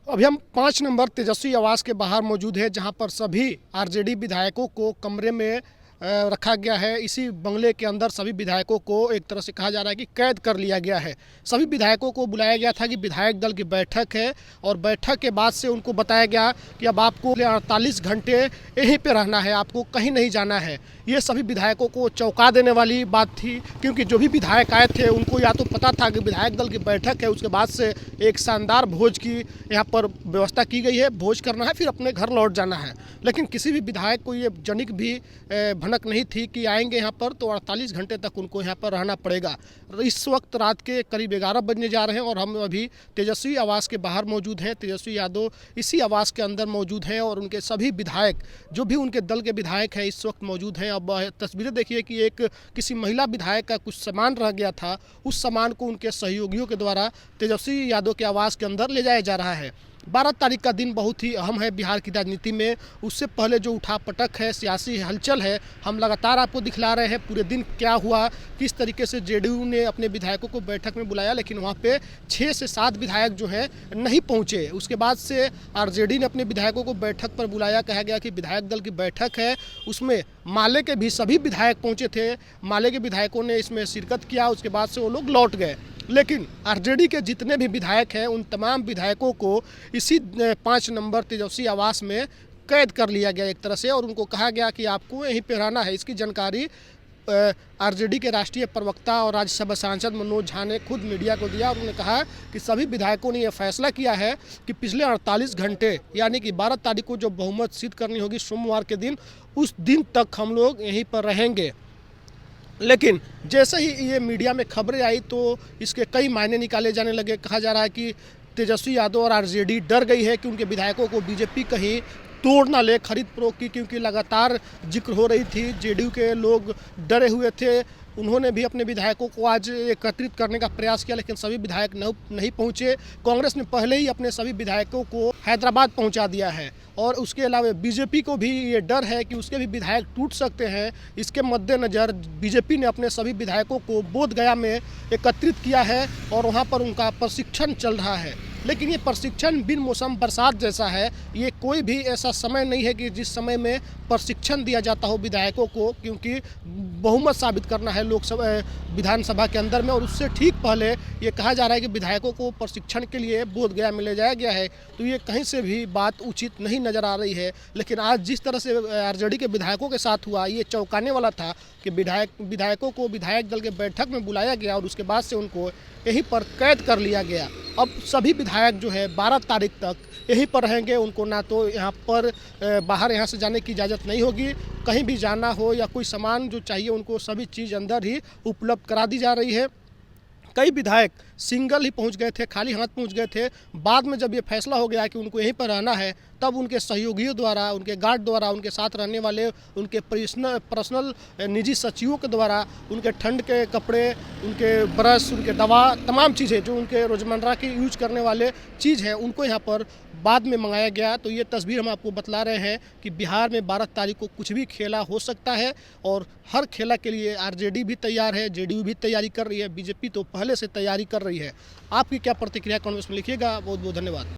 अभी हम 5 नंबर तेजस्वी आवास के बाहर मौजूद है, जहां पर सभी आरजेडी विधायकों को कमरे में रखा गया है। इसी बंगले के अंदर सभी विधायकों को एक तरह से कहा जा रहा है कि कैद कर लिया गया है। सभी विधायकों को बुलाया गया था कि विधायक दल की बैठक है और बैठक के बाद से उनको बताया गया कि अब आपको 48 घंटे यहीं पे रहना है, आपको कहीं नहीं जाना है। ये सभी विधायकों को चौंका देने वाली बात थी, क्योंकि जो भी विधायक आए थे उनको या तो पता था कि विधायक दल की बैठक है, उसके बाद से एक शानदार भोज की यहाँ पर व्यवस्था की गई है, भोज करना है फिर अपने घर लौट जाना है। लेकिन किसी भी विधायक को ये जनिक भी भनक नहीं थी कि आएंगे यहाँ पर तो 48 घंटे तक उनको यहाँ पर रहना पड़ेगा। इस वक्त रात के करीब 11 बजने जा रहे हैं और हम अभी तेजस्वी आवास के बाहर मौजूद हैं। तेजस्वी यादव इसी आवास के अंदर मौजूद हैं और उनके सभी विधायक जो भी उनके दल के विधायक हैं इस वक्त मौजूद हैं। अब तस्वीरें देखिए कि एक किसी महिला विधायक का कुछ सामान रह गया था, उस सामान को उनके सहयोगियों के द्वारा तेजस्वी यादव के आवास के अंदर ले जाया जा रहा है। 12 तारीख का दिन बहुत ही अहम है बिहार की राजनीति में। उससे पहले जो उठापटक है, सियासी हलचल है, हम लगातार आपको दिखला रहे हैं पूरे दिन क्या हुआ, किस तरीके से जेडीयू ने अपने विधायकों को बैठक में बुलाया, लेकिन वहाँ पे 6 से 7 विधायक जो हैं नहीं पहुँचे। उसके बाद से आरजेडी ने अपने विधायकों को बैठक पर बुलाया, कहा गया कि विधायक दल की बैठक है, उसमें माले के भी सभी विधायक पहुँचे थे। माले के विधायकों ने इसमें शिरकत किया, उसके बाद से वो लोग लौट गए। लेकिन आरजेडी के जितने भी विधायक हैं उन तमाम विधायकों को इसी 5 नंबर तेजस्वी आवास में कैद कर लिया गया एक तरह से, और उनको कहा गया कि आपको यहीं पे रहना है। इसकी जानकारी आरजेडी के राष्ट्रीय प्रवक्ता और राज्यसभा सांसद मनोज झा ने खुद मीडिया को दिया। उन्होंने कहा कि सभी विधायकों ने यह फैसला किया है कि पिछले 48 घंटे यानी कि 12 तारीख को जो बहुमत सिद्ध करनी होगी सोमवार के दिन, उस दिन तक हम लोग यहीं पर रहेंगे। लेकिन जैसे ही ये मीडिया में खबरें आई तो इसके कई मायने निकाले जाने लगे। कहा जा रहा है कि तेजस्वी यादव और आरजेडी डर गई है कि उनके विधायकों को बीजेपी कहीं तोड़ ना ले खरीद फरोख्त की, क्योंकि लगातार जिक्र हो रही थी, जेडीयू के लोग डरे हुए थे। उन्होंने भी अपने विधायकों को आज एकत्रित करने का प्रयास किया, लेकिन सभी विधायक नहीं पहुंचे। कांग्रेस ने पहले ही अपने सभी विधायकों को हैदराबाद पहुंचा दिया है और उसके अलावा बीजेपी को भी ये डर है कि उसके भी विधायक टूट सकते हैं। इसके मद्देनज़र बीजेपी ने अपने सभी विधायकों को बोधगया में एकत्रित किया है और वहाँ पर उनका प्रशिक्षण चल रहा है। लेकिन ये प्रशिक्षण बिन मौसम बरसात जैसा है, ये कोई भी ऐसा समय नहीं है कि जिस समय में प्रशिक्षण दिया जाता हो विधायकों को, क्योंकि बहुमत साबित करना है लोकसभा विधानसभा के अंदर में। और उससे ठीक पहले ये कहा जा रहा है कि विधायकों को प्रशिक्षण के लिए बोधगया में ले जाया गया है, तो ये कहीं से भी बात उचित नहीं नज़र आ रही है। लेकिन आज जिस तरह से आरजेडी के विधायकों के साथ हुआ, ये चौंकाने वाला था कि विधायकों को विधायक दल के बैठक में बुलाया गया और उसके बाद से उनको यहीं पर कैद कर लिया गया। अब सभी विधायक जो है 12 तारीख तक यहीं पर रहेंगे। उनको ना तो यहाँ पर बाहर यहाँ से जाने की इजाज़त नहीं होगी, कहीं भी जाना हो या कोई सामान जो चाहिए उनको सभी चीज़ अंदर ही उपलब्ध करा दी जा रही है। कई विधायक सिंगल ही पहुंच गए थे, खाली हाथ पहुंच गए थे। बाद में जब ये फैसला हो गया कि उनको यहीं पर रहना है, तब उनके सहयोगियों द्वारा, उनके गार्ड द्वारा, उनके साथ रहने वाले उनके पर्सनल निजी सचिवों के द्वारा उनके ठंड के कपड़े, उनके ब्रश, उनके दवा, तमाम चीज़ें जो उनके रोज़मर्रा की यूज करने वाले चीज़ हैं उनको यहाँ पर बाद में मंगाया गया। तो ये तस्वीर हम आपको बतला रहे हैं कि बिहार में 12 तारीख को कुछ भी खेला हो सकता है और हर खेला के लिए आरजेडी भी तैयार है, जेडीयू भी तैयारी कर रही है, बीजेपी तो पहले से तैयारी कर रही है। आपकी क्या प्रतिक्रिया कमेंट्स में लिखिएगा। बहुत बहुत धन्यवाद।